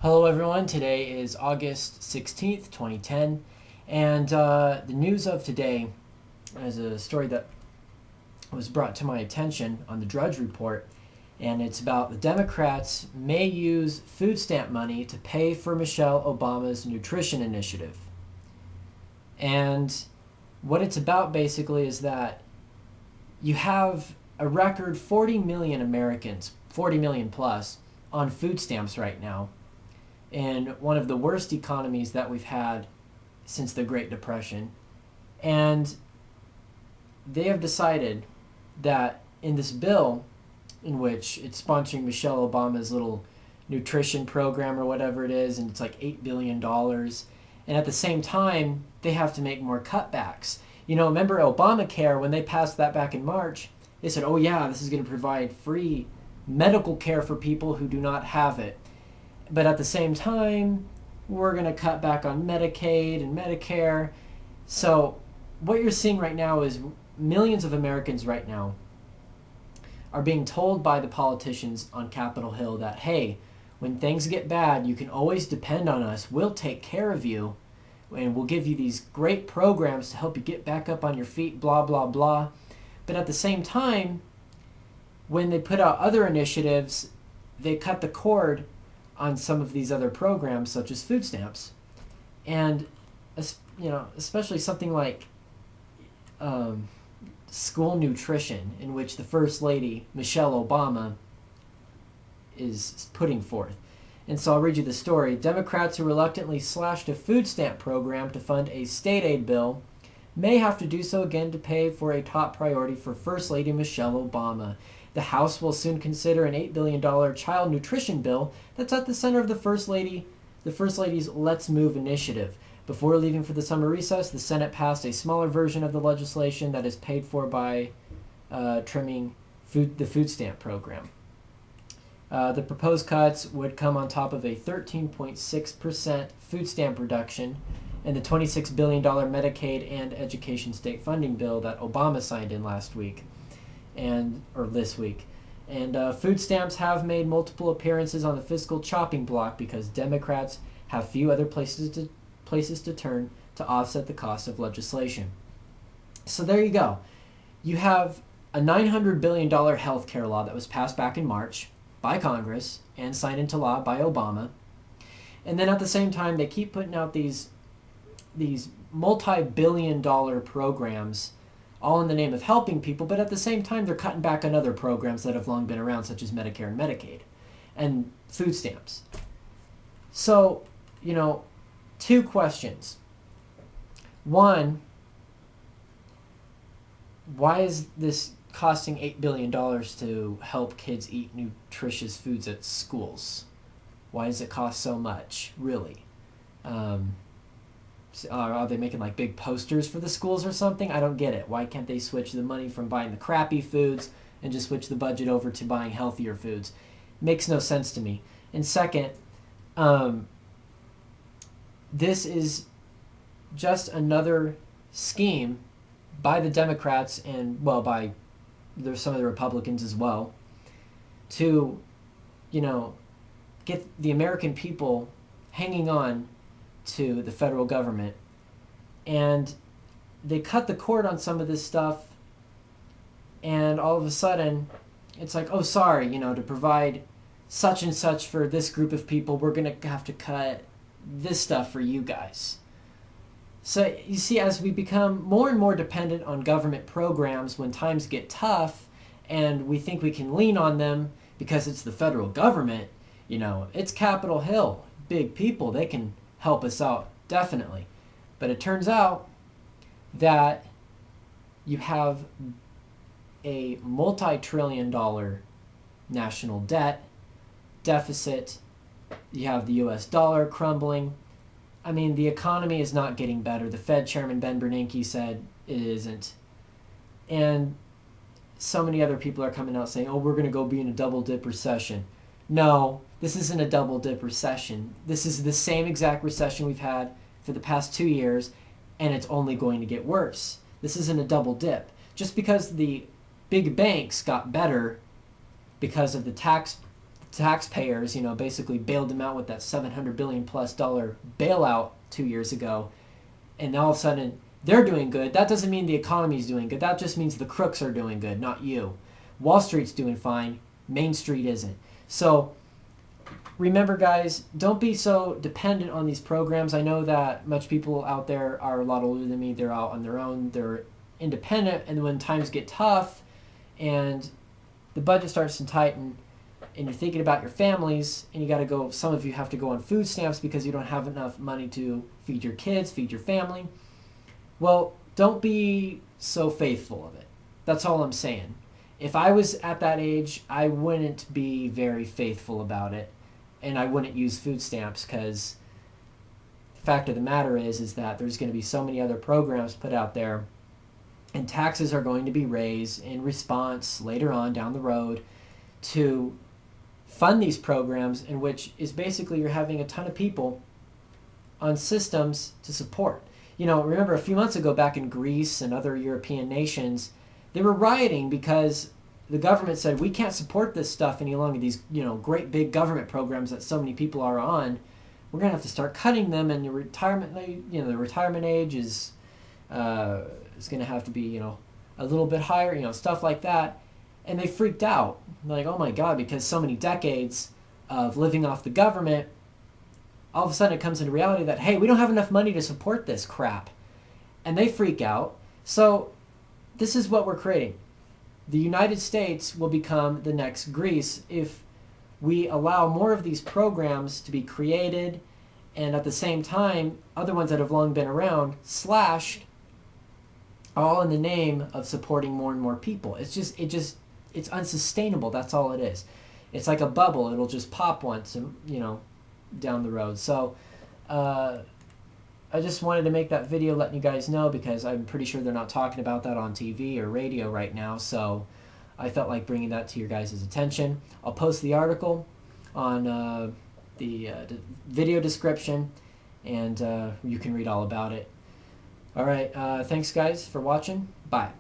Hello, everyone. Today is August 16th, 2010. And the news of today is a story that was brought to my attention on the Drudge Report. And it's about the Democrats may use food stamp money to pay for Michelle Obama's nutrition initiative. And what it's about basically is that you have a record 40 million Americans, 40 million plus, on food stamps right now in one of the worst economies that we've had since the Great Depression. And they have decided that in this bill, in which it's sponsoring Michelle Obama's little nutrition program or whatever it is, and it's like $8 billion. And at the same time, they have to make more cutbacks. You know, remember Obamacare, when they passed that back in March, they said, oh yeah, this is going to provide free medical care for people who do not have it. But at the same time, we're going to cut back on Medicaid and Medicare. So what you're seeing right now is millions of Americans right now are being told by the politicians on Capitol Hill that, hey, when things get bad, you can always depend on us. We'll take care of you, and we'll give you these great programs to help you get back up on your feet, blah, blah, blah. But at the same time, when they put out other initiatives, they cut the cord on some of these other programs, such as food stamps. And, especially something like school nutrition, in which the First Lady, Michelle Obama, is putting forth. And so I'll read you the story. Democrats who reluctantly slashed a food stamp program to fund a state aid bill may have to do so again to pay for a top priority for First Lady Michelle Obama. The House will soon consider an $8 billion child nutrition bill that's at the center of the First Lady's Let's Move initiative. Before leaving for the summer recess, the Senate passed a smaller version of the legislation that is paid for by trimming the food stamp program. The proposed cuts would come on top of a 13.6% food stamp reduction and the $26 billion Medicaid and education state funding bill that Obama signed in this week. And food stamps have made multiple appearances on the fiscal chopping block because Democrats have few other places to turn to offset the cost of legislation. So there you go. You have a $900 billion health care law that was passed back in March by Congress and signed into law by Obama. And then at the same time, they keep putting out these multi-billion-dollar programs all in the name of helping people, but at the same time, they're cutting back on other programs that have long been around, such as Medicare and Medicaid and food stamps. So, two questions. One, why is this costing $8 billion to help kids eat nutritious foods at schools? Why does it cost so much, really? Are they making like big posters for the schools or something? I don't get it. Why can't they switch the money from buying the crappy foods and just switch the budget over to buying healthier foods? Makes no sense to me. And second, this is just another scheme by the Democrats and, by there's some of the Republicans as well, to, get the American people hanging on to the federal government. And they cut the cord on some of this stuff, and all of a sudden it's like, oh, sorry, to provide such and such for this group of people, we're going to have to cut this stuff for you guys. So you see, as we become more and more dependent on government programs when times get tough and we think we can lean on them because it's the federal government, it's Capitol Hill, big people, they can help us out, definitely. But it turns out that you have a multi-trillion-dollar national debt deficit. You have the U.S. dollar crumbling. I mean, the economy is not getting better. The Fed chairman, Ben Bernanke, said it isn't. And so many other people are coming out saying, oh, we're going to go be in a double-dip recession. No, this isn't a double-dip recession. This is the same exact recession we've had for the past 2 years, and it's only going to get worse. This isn't a double dip. Just because the big banks got better because of the taxpayers, basically bailed them out with that $700 billion plus bailout 2 years ago, and all of a sudden they're doing good. That doesn't mean the economy is doing good. That just means the crooks are doing good, not you. Wall Street's doing fine. Main Street isn't. So remember, guys, don't be so dependent on these programs. I know that much people out there are a lot older than me. They're out on their own. They're independent. And when times get tough and the budget starts to tighten and you're thinking about your families and you got to go, some of you have to go on food stamps because you don't have enough money to feed your kids, feed your family. Well, don't be so faithful of it. That's all I'm saying. If I was at that age, I wouldn't be very faithful about it. And I wouldn't use food stamps because the fact of the matter is that there's going to be so many other programs put out there and taxes are going to be raised in response later on down the road to fund these programs, in which is basically you're having a ton of people on systems to support. Remember a few months ago back in Greece and other European nations, they were rioting because the government said, we can't support this stuff any longer. These, great big government programs that so many people are on, we're going to have to start cutting them. And the retirement age is going to have to be, a little bit higher, stuff like that. And they freaked out. They're like, oh my God, because so many decades of living off the government, all of a sudden it comes into reality that, hey, we don't have enough money to support this crap. And they freak out. So this is what we're creating. The United States will become the next Greece if we allow more of these programs to be created and at the same time other ones that have long been around slashed, all in the name of supporting more and more people. It's unsustainable. That's all it is. It's like a bubble. It'll just pop once and down the road. So I just wanted to make that video letting you guys know because I'm pretty sure they're not talking about that on TV or radio right now. So I felt like bringing that to your guys' attention. I'll post the article on the video description and you can read all about it. All right. Thanks, guys, for watching. Bye.